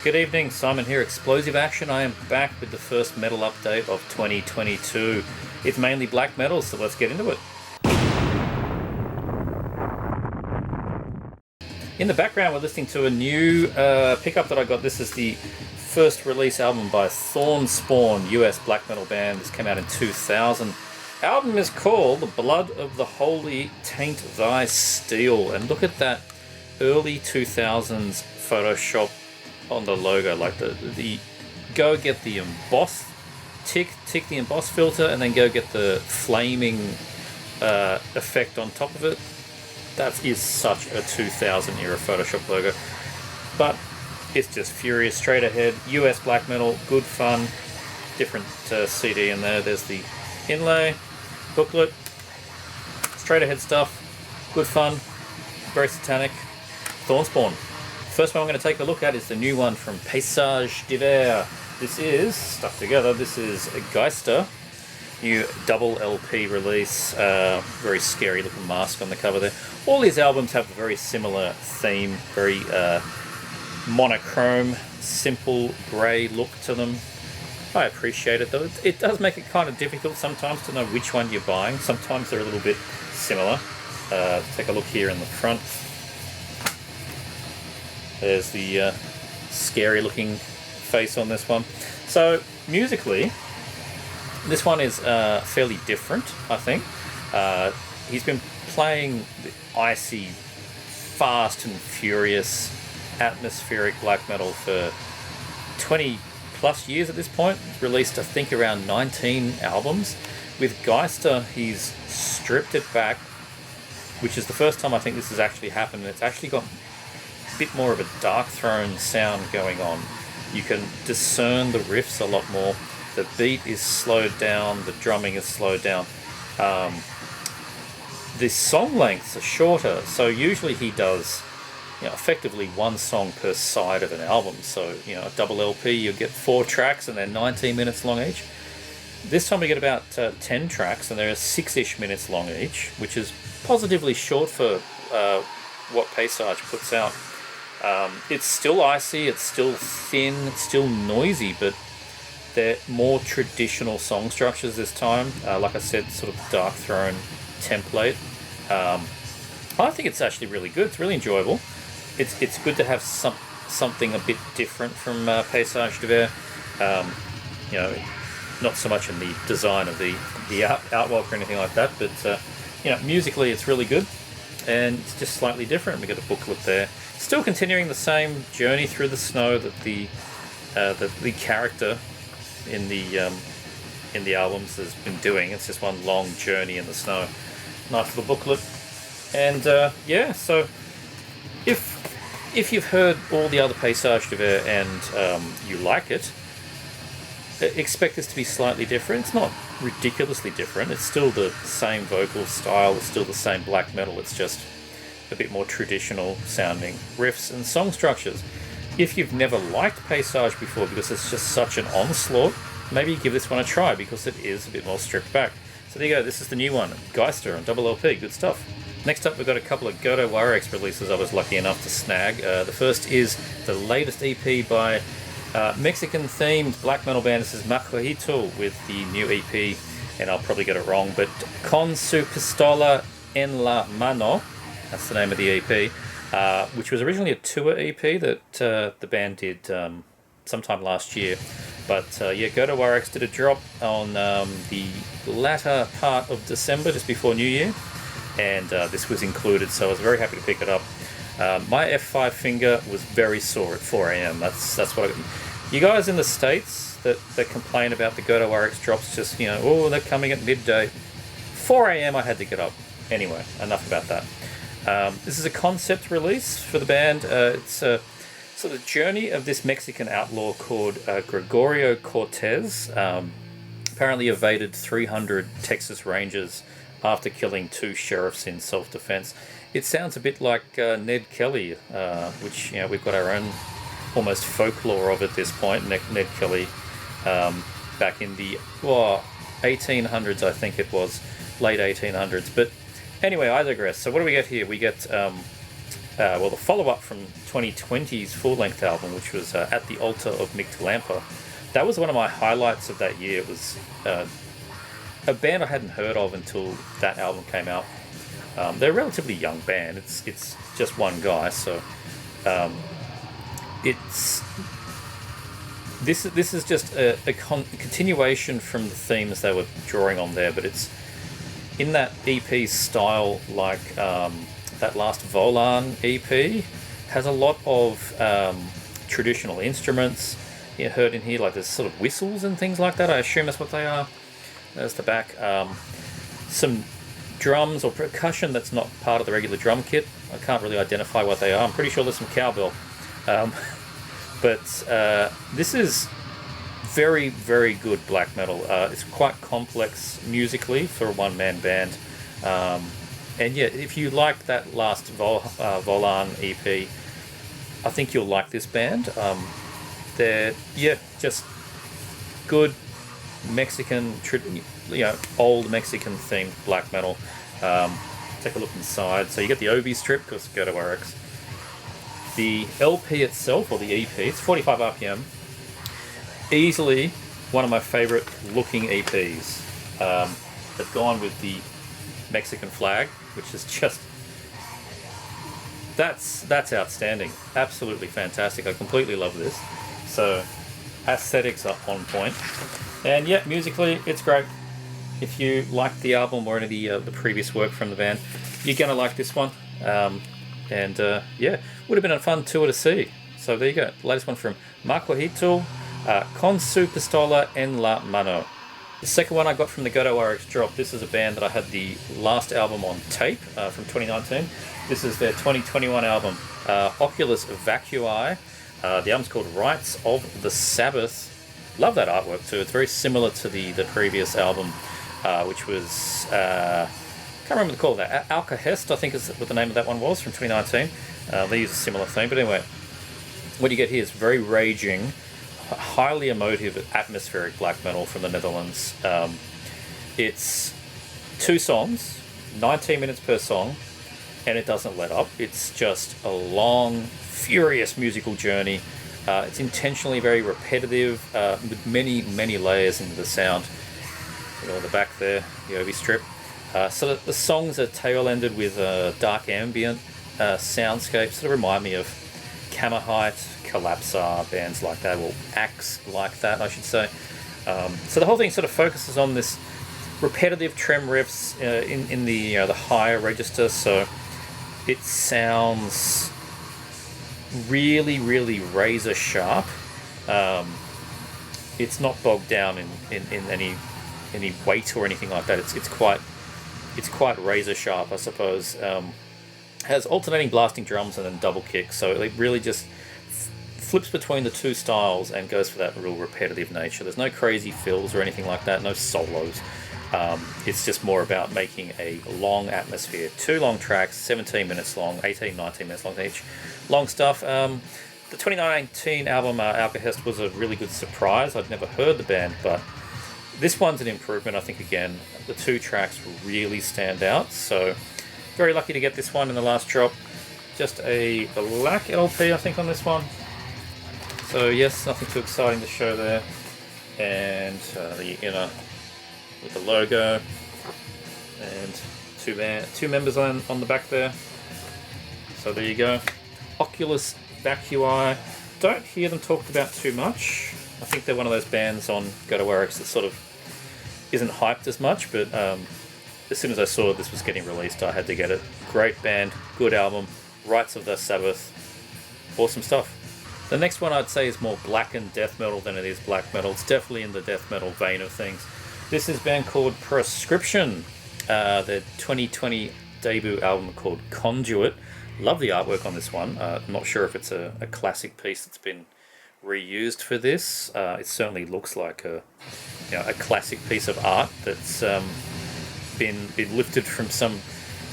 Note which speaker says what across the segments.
Speaker 1: Good evening, Simon here, Explosive Action. I am back with the first metal update of 2022. It's mainly black metal, so let's get into it. In the background, we're listening to a new pickup that I got. This is the first release album by Thornspawn, US black metal band. This came out in 2000. Album is called The Blood of the Holy Taint Thy Steel. And look at that early 2000s Photoshop on the logo, like the go get the emboss, tick the emboss filter, and then go get the flaming effect on top of it. That is such a 2000 era Photoshop logo, but it's just furious, straight ahead, US black metal, good fun. Different CD in there. There's the inlay, booklet, straight ahead stuff, good fun, very satanic. Thornspawn. First one I'm going to take a look at is the new one from Paysage d'Hiver. This is, stuck together, this is a Geister, new double LP release, very scary looking mask on the cover there. All these albums have a very similar theme, very monochrome, simple grey look to them. I appreciate it though. It does make it kind of difficult sometimes to know which one you're buying. Sometimes they're a little bit similar. Take a look here in the front. There's the scary looking face on this one. So musically, this one is fairly different, I think. He's been playing the icy, fast and furious, atmospheric black metal for 20 plus years at this point. He's released, I think, around 19 albums. With Geister, he's stripped it back, which is the first time I think this has actually happened. It's actually got bit more of a Dark Throne sound going on. You can discern the riffs a lot more. The beat is slowed down, the drumming is slowed down. The song lengths are shorter, so usually he does, effectively one song per side of an album. So, a double LP, you'll get 4 tracks and they're 19 minutes long each. This time we get about 10 tracks and they're 6-ish minutes long each, which is positively short for what Paysage puts out. It's still icy, it's still thin, it's still noisy, but they're more traditional song structures this time. Like I said, sort of Dark Throne template. I think it's actually really good. It's really enjoyable. It's good to have something a bit different from Paysage d'Hiver. Not so much in the design of the artwork or anything like that, but musically it's really good, and it's just slightly different. We got a booklet there. Still continuing the same journey through the snow that the character in the albums has been doing. It's just one long journey in the snow. Nice little booklet, and so if you've heard all the other Paysage d'Hiver and you like it, expect this to be slightly different. It's not ridiculously different. It's still the same vocal style. It's still the same black metal. It's just a bit more traditional sounding riffs and song structures. If you've never liked Paysage before because it's just such an onslaught, maybe give this one a try because it is a bit more stripped back. So there you go, this is the new one, Geister on double LP, good stuff. Next up we've got a couple of Godo Warex releases I was lucky enough to snag. The first is the latest EP by Mexican themed black metal band. This is Macojito with the new EP, and I'll probably get it wrong, but Con su pistola en la mano. That's the name of the EP, which was originally a tour EP that the band did sometime last year. But Godo Warex did a drop on the latter part of December, just before New Year, and this was included, so I was very happy to pick it up. My F5 finger was very sore at 4 a.m. That's what I got. You guys in the States that complain about the Godo Warex drops, just, they're coming at midday. 4 a.m. I had to get up. Anyway, enough about that. This is a concept release for the band. It's the journey of this Mexican outlaw called Gregorio Cortez. Apparently evaded 300 Texas Rangers after killing 2 sheriffs in self-defense. It sounds a bit like Ned Kelly, which we've got our own almost folklore of at this point. Ned Kelly, back in the 1800s, I think it was, late 1800s. But anyway, I digress. So what do we get here? We get well, the follow-up from 2020's full-length album, which was At the Altar of Mictalampa. That was one of my highlights of that year. It was a band I hadn't heard of until that album came out. They're a relatively young band. It's just one guy, so it's this is just a continuation from the themes they were drawing on there, but it's in that EP style, like that last Volan EP has a lot of traditional instruments heard in here, like there's sort of whistles and things like that. I assume that's what they are. There's the back. Some drums or percussion that's not part of the regular drum kit. I can't really identify what they are. I'm pretty sure there's some cowbell. But this is very, very good black metal. It's quite complex musically for a one-man band. And yeah, if you like that last Volan EP, I think you'll like this band. They're, just good Mexican, old Mexican themed black metal. Take a look inside. So you get the OV strip, because Goto RX. The LP itself, or the EP, it's 45 RPM. Easily one of my favorite looking EPs. They've gone with the Mexican flag, which is just, that's outstanding. Absolutely fantastic. I completely love this. So aesthetics are on point. And yeah, musically, it's great. If you like the album or any of the previous work from the band, you're going to like this one. Would have been a fun tour to see. So there you go. The latest one from Macuajito, Con su pistola en la mano. The second one I got from the Goto RX drop. This is a band that I had the last album on tape from 2019. This is their 2021 album, Oculus Vacui. The album's called Rites of the Sabbath. Love that artwork too. It's very similar to the previous album, which was can't remember the call of that. Alcahest, I think is what the name of that one was, from 2019. They use a similar theme, but anyway, what you get here is very raging, highly emotive, atmospheric black metal from the Netherlands. It's 2 songs, 19 minutes per song, and it doesn't let up. It's just a long, furious musical journey. It's intentionally very repetitive, with many, many layers into the sound. You know, on the back there, the OV strip. So the songs are tail-ended with dark ambient soundscapes that remind me of Kammerheit, Collapsar, bands like that, or acts like that, I should say. So the whole thing sort of focuses on this repetitive trem riffs in the higher register, so it sounds really, really razor sharp. It's not bogged down in any weight or anything like that. It's quite razor sharp, I suppose. Has alternating blasting drums and then double kicks, so it really just flips between the two styles and goes for that real repetitive nature. There's no crazy fills or anything like that, no solos. It's just more about making a long atmosphere. 2 long tracks, 17 minutes long, 18, 19 minutes long each. Long stuff. The 2019 album, Alcahest, was a really good surprise. I'd never heard the band, but this one's an improvement. I think, again, the 2 tracks really stand out. So, very lucky to get this one in the last drop. Just a black LP, I think, on this one. So, yes, nothing too exciting to show there. And the inner with the logo. And two members on the back there. So, there you go. Oculus Vacui. Don't hear them talked about too much. I think they're one of those bands on Goto RX that sort of isn't hyped as much, but as soon as I saw this was getting released, I had to get it. Great band, good album, Rites of the Sabbath, awesome stuff. The next one I'd say is more black and death metal than it is black metal. It's definitely in the death metal vein of things. This is a band called Prescription, their 2020 debut album called Conduit. Love the artwork on this one. I'm not sure if it's a classic piece that's been reused for this. It certainly looks like a classic piece of art that's been lifted from some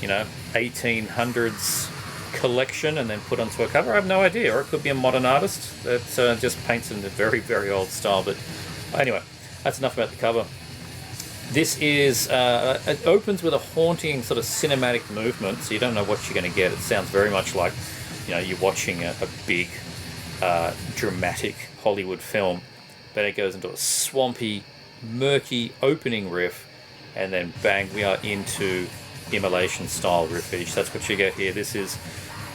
Speaker 1: 1800s collection and then put onto a cover. I have no idea, or it could be a modern artist that just paints in a very, very old style. But anyway, that's enough about the cover. This is it opens with a haunting sort of cinematic movement, so you don't know what you're going to get. It sounds very much like you're watching a big, dramatic Hollywood film. Then it goes into a swampy, murky opening riff, and then bang, we are into Immolation style riffage. That's what you get here. This is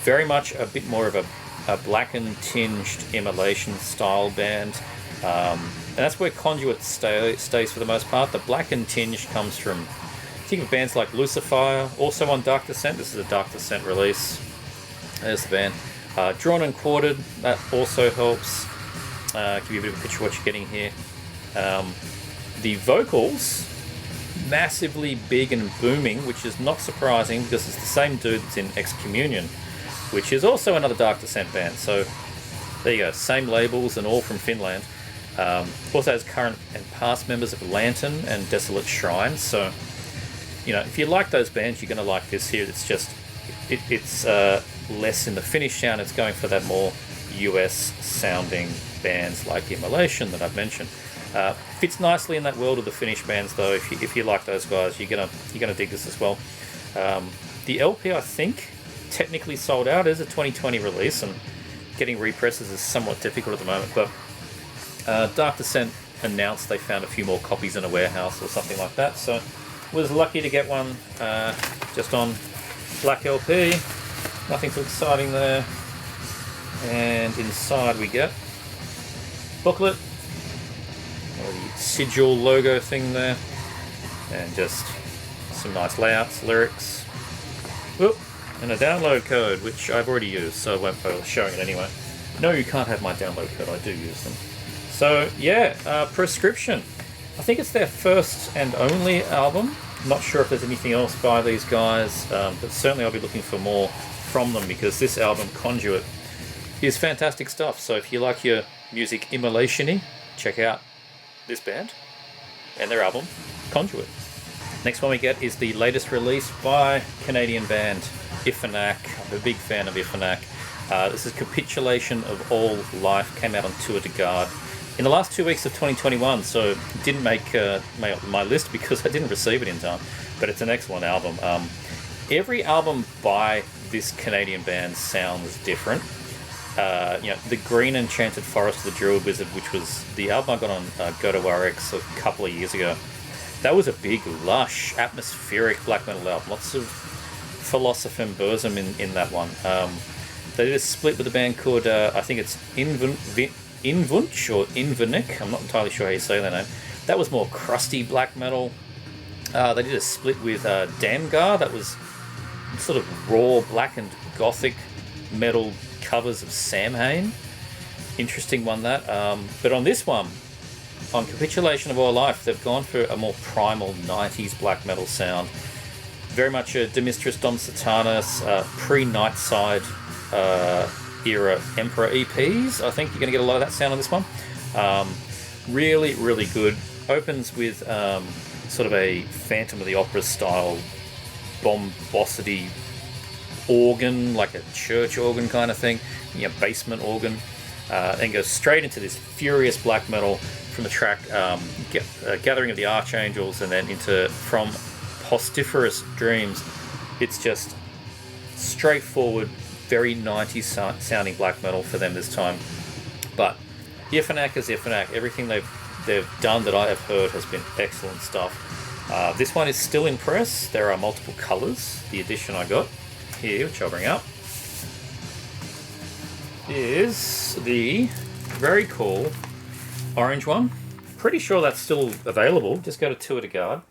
Speaker 1: very much a bit more of a blackened tinged Immolation style band. And that's where Conduit stays for the most part. The blackened tinge comes from, think of bands like Lucifer, also on Dark Descent. This is a Dark Descent release. There's the band. Drawn and Quartered, that also helps. Give you a bit of a picture of what you're getting here. The vocals, massively big and booming, which is not surprising because it's the same dude that's in Excommunion, which is also another Dark Descent band. So there you go, same labels and all from Finland. Also has current and past members of Lantern and Desolate Shrine. So, if you like those bands, you're going to like this here. It's just, it's less in the Finnish sound. It's going for that more US sounding bands like Immolation that I've mentioned. Fits nicely in that world of the Finnish bands, though. If you like those guys, you're gonna dig this as well. The LP, I think, technically sold out. It is a 2020 release, and getting represses is somewhat difficult at the moment. But Dark Descent announced they found a few more copies in a warehouse or something like that. So was lucky to get one just on black LP. Nothing too exciting there. And inside we get booklet, or the sigil logo thing there, and just some nice layouts, lyrics, and a download code, which I've already used, so I won't bother showing it anyway. No, you can't have my download code, I do use them. So yeah, Prescription. I think it's their first and only album. I'm not sure if there's anything else by these guys, but certainly I'll be looking for more from them, because this album, Conduit, is fantastic stuff. So if you like your music immolation-y, check out this band and their album, Conduit. Next one we get is the latest release by Canadian band Ifanak. I'm a big fan of Ifanak. This is Capitulation of All Life, came out on Tour de Garde in the last 2 weeks of 2021, so it didn't make my list because I didn't receive it in time, but it's an excellent album. Every album by this Canadian band sounds different. The Green Enchanted Forest of the Druid Wizard, which was the album I got on Go to RX a couple of years ago. That was a big, lush, atmospheric black metal album. Lots of philosophembursum in that one. They did a split with a band called, I think it's Invunch or Invernick. I'm not entirely sure how you say their name. That was more crusty black metal. They did a split with Damgar. That was sort of raw, black and gothic metal covers of Samhain. Interesting one, that. But on this one, on Capitulation of All Life, they've gone for a more primal 90s black metal sound. Very much a De Mistris Dom Satanas, pre-Nightside era Emperor EPs. I think you're going to get a lot of that sound on this one. Really, really good. Opens with sort of a Phantom of the Opera style bombosity organ, like a church organ kind of thing, basement organ, and goes straight into this furious black metal from the track Gathering of the Archangels, and then into From Postiferous Dreams. It's just straightforward, very 90s sounding black metal for them this time. But Ifanak is Ifanak. Everything they've done that I have heard has been excellent stuff. This one is still in press. There are multiple colours. The edition I got here, which I'll bring up, is the very cool orange one. Pretty sure that's still available. Just go to Tour de Garde.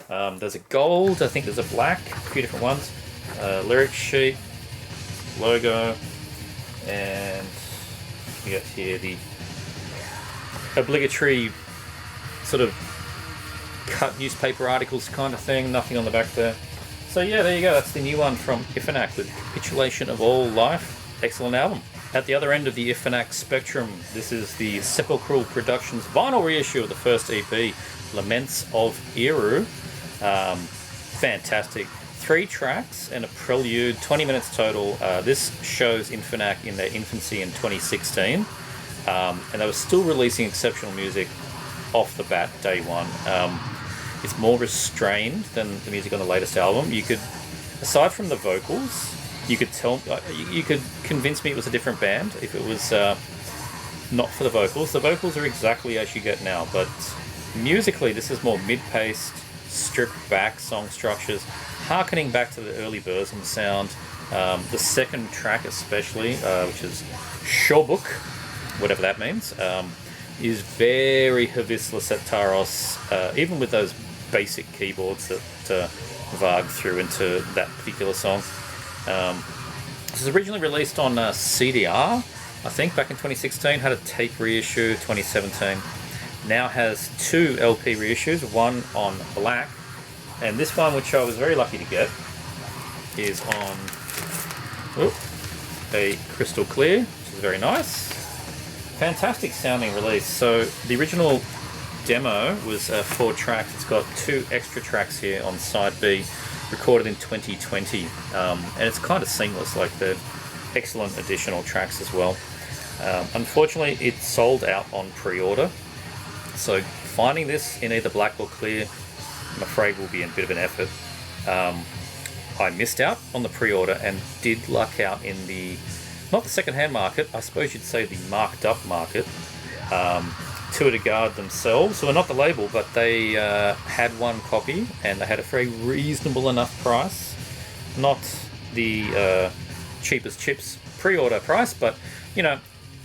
Speaker 1: There's a gold, I think there's a black, a few different ones. Lyric sheet, logo, and we got here the obligatory sort of cut newspaper articles kind of thing. Nothing on the back there. So yeah, there you go. That's the new one from Ifanak with Capitulation of All Life. Excellent album. At the other end of the Ifanak spectrum, this is the Sepulchral Productions vinyl reissue of the first EP, Laments of Eru. Fantastic. 3 tracks and a prelude, 20 minutes total. This shows Ifanak in their infancy in 2016. And they were still releasing exceptional music off the bat, day one. It's more restrained than the music on the latest album. You could, aside from the vocals, You could tell, you could convince me it was a different band if it was not for the vocals. The vocals are exactly as you get now, but musically this is more mid-paced, stripped back song structures, harkening back to the early Burzum sound. The second track especially, which is Shobuk, whatever that means, is very Hvisla Septaros, even with those basic keyboards that Varg threw into that particular song. This was originally released on CDR, I think, back in 2016, had a tape reissue 2017. Now has 2 LP reissues, one on black, and this one, which I was very lucky to get, is on a crystal clear, which is very nice. Fantastic sounding release. So the original demo was 4 tracks. It's got 2 extra tracks here on side B, recorded in 2020, and it's kind of seamless, like the excellent additional tracks as well. Unfortunately, it sold out on pre-order, so finding this in either black or clear, I'm afraid, will be a bit of an effort. I missed out on the pre-order and did luck out in the, not the second-hand market, I suppose you'd say the marked up market. Tour de Garde themselves, so not the label, but they had 1 copy and they had a very reasonable enough price. Not the cheapest chips pre-order price, but you know,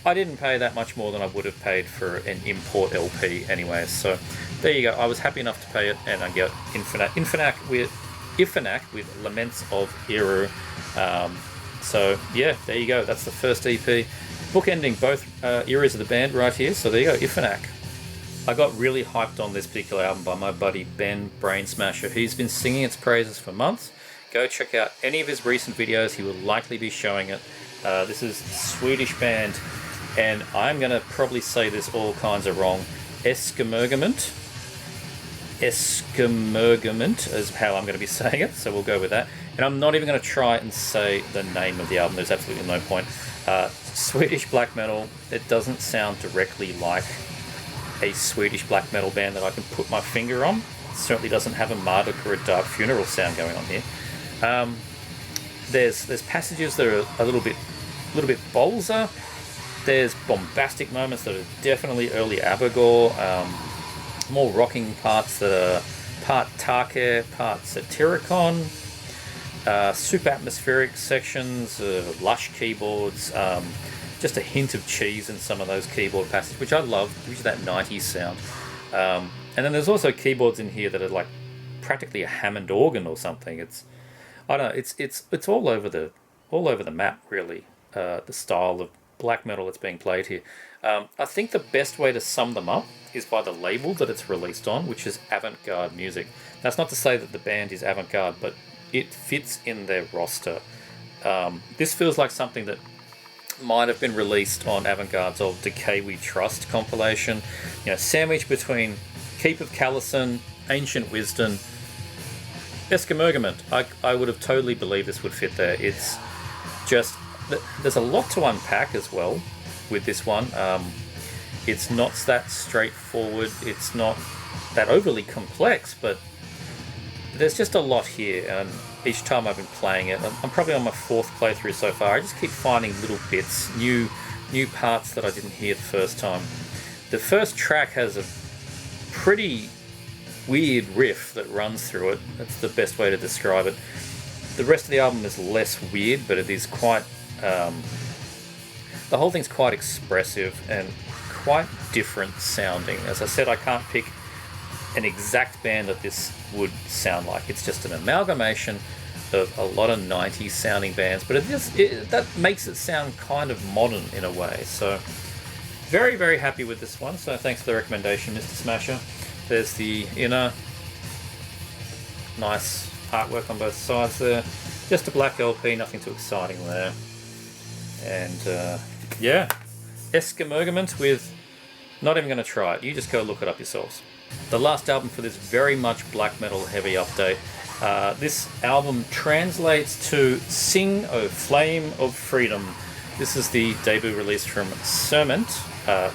Speaker 1: I didn't pay that much more than I would have paid for an import LP anyway. So there you go. I was happy enough to pay it, and I get Infinac with Laments of Eru. So yeah, there you go. That's the first EP. Bookending both eras of the band right here. So there you go, Ifanac. I got really hyped on this particular album by my buddy Ben Brain Smasher. He's been singing its praises for months. Go check out any of his recent videos. He will likely be showing it. This is a Swedish band, and I'm going to probably say this all kinds of wrong. Eskimmergement is how I'm going to be saying it, so we'll go with that. And I'm not even going to try and say the name of the album. There's absolutely no point. Swedish black metal. It doesn't sound directly like a Swedish black metal band that I can put my finger on. It certainly doesn't have a Marduk or a Dark Funeral sound going on here. There's passages that are a little bit bolzer. There's bombastic moments that are definitely early Abagor. More rocking parts that are part Tarke, part Satyricon. Super atmospheric sections, lush keyboards, just a hint of cheese in some of those keyboard passages, which I love, which is that 90s sound. And then there's also keyboards in here that are like practically a Hammond organ or something. I don't know, it's all over the map, really. The style of black metal that's being played here. I think the best way to sum them up is by the label that it's released on, which is avant-garde music. That's not to say that the band is avant-garde, but it fits in their roster. This feels like something that might have been released on Avant-Garde's old Decay We Trust compilation. You know, sandwiched between Keep of Callison, Ancient Wisdom, Eskimmergement. I would have totally believed this would fit there. It's just, there's a lot to unpack as well with this one. It's not that straightforward. It's not that overly complex, but there's just a lot here, and each time I've been playing it, I'm probably on my 4th playthrough so far, I just keep finding little bits, new parts that I didn't hear the first time. The first track has a pretty weird riff that runs through it. That's the best way to describe it. The rest of the album is less weird, but it is quite... the whole thing's quite expressive and quite different sounding. As I said, I can't pick an exact band that this would sound like. It's just an amalgamation of a lot of 90s sounding bands, but that makes it sound kind of modern in a way. So very, very happy with this one. So thanks for the recommendation, Mr. Smasher. There's the inner, nice artwork on both sides there. Just a black LP, nothing too exciting there. And yeah, Eskimmergement with, not even going to try it, you just go look it up yourselves. The last album for this very much black metal heavy update. This album translates to Sing, O Flame of Freedom. This is the debut release from Serment,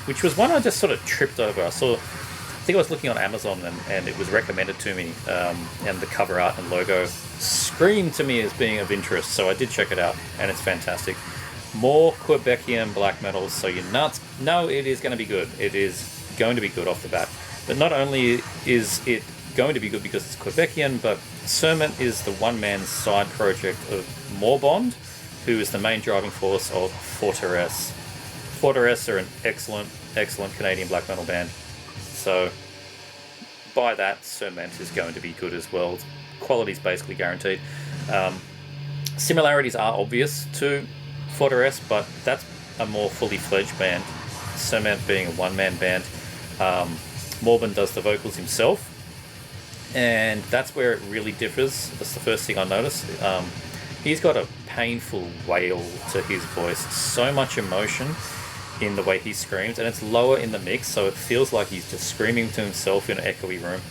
Speaker 1: which was one I just sort of tripped over. I think I was looking on Amazon and it was recommended to me, and the cover art and logo screamed to me as being of interest, so I did check it out, and it's fantastic. More Quebecian black metal, so you're nuts. No, it is going to be good. It is going to be good off the bat. But not only is it going to be good because it's Quebecian, but Serment is the one-man side project of Morbond, who is the main driving force of Fortress. Fortress are an excellent Canadian black metal band. So by that, Serment is going to be good as well. Quality is basically guaranteed. Similarities are obvious to Fortress, but that's a more fully fledged band. Serment being a one-man band. Morbin does the vocals himself, and that's where it really differs. That's the first thing I noticed. He's got a painful wail to his voice, so much emotion in the way he screams, and it's lower in the mix, so it feels like he's just screaming to himself in an echoey room.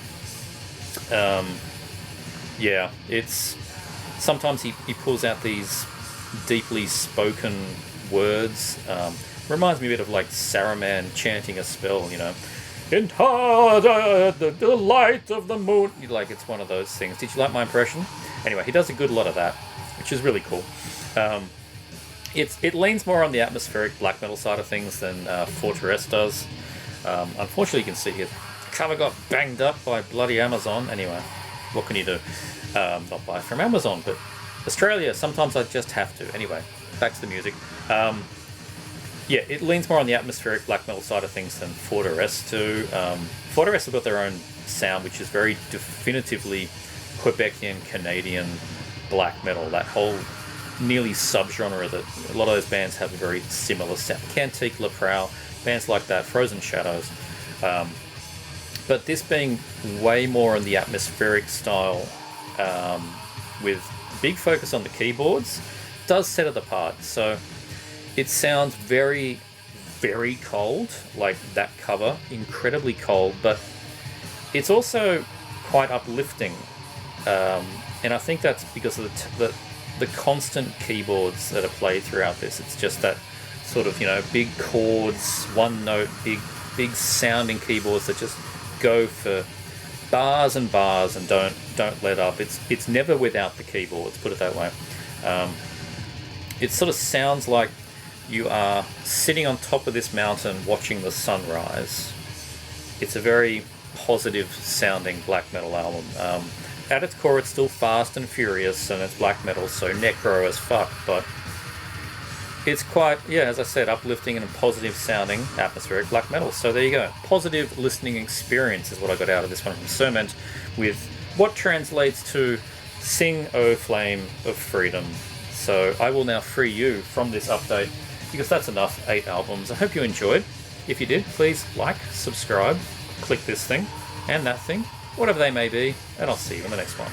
Speaker 1: Yeah, it's sometimes he pulls out these deeply spoken words. Reminds me a bit of like Saruman chanting a spell, you know. Into the light of the moon. Like, it's one of those things. Did you like my impression? Anyway, he does a good lot of that, which is really cool. It leans more on the atmospheric black metal side of things than Fortress does. Unfortunately, you can see here, the cover got banged up by bloody Amazon. Anyway, what can you do? Not buy from Amazon, but Australia, sometimes I just have to. Anyway, back to the music. Yeah, it leans more on the atmospheric black metal side of things than Fortress do. Fortress have got their own sound, which is very definitively Quebecian Canadian black metal. That whole nearly subgenre that a lot of those bands have a very similar sound. Cantique, Le Prowl, bands like that, Frozen Shadows. But this being way more on the atmospheric style, with big focus on the keyboards, does set it apart. So it sounds very, very cold, like that cover, incredibly cold, but it's also quite uplifting. And I think that's because of the constant keyboards that are played throughout this. It's just that sort of, you know, big chords, one note, big sounding keyboards that just go for bars and bars and don't let up. It's never without the keyboards, put it that way. It sort of sounds like you are sitting on top of this mountain watching the sunrise. It's a very positive sounding black metal album. At its core, it's still fast and furious, and it's black metal, so necro as fuck, but it's quite, yeah, as I said, uplifting and positive sounding atmospheric black metal. So there you go. Positive listening experience is what I got out of this one from Serment, with what translates to Sing, O Flame of Freedom. So I will now free you from this update, because that's enough 8 albums. I hope you enjoyed. If you did, please like, subscribe, click this thing and that thing, whatever they may be, and I'll see you in the next one.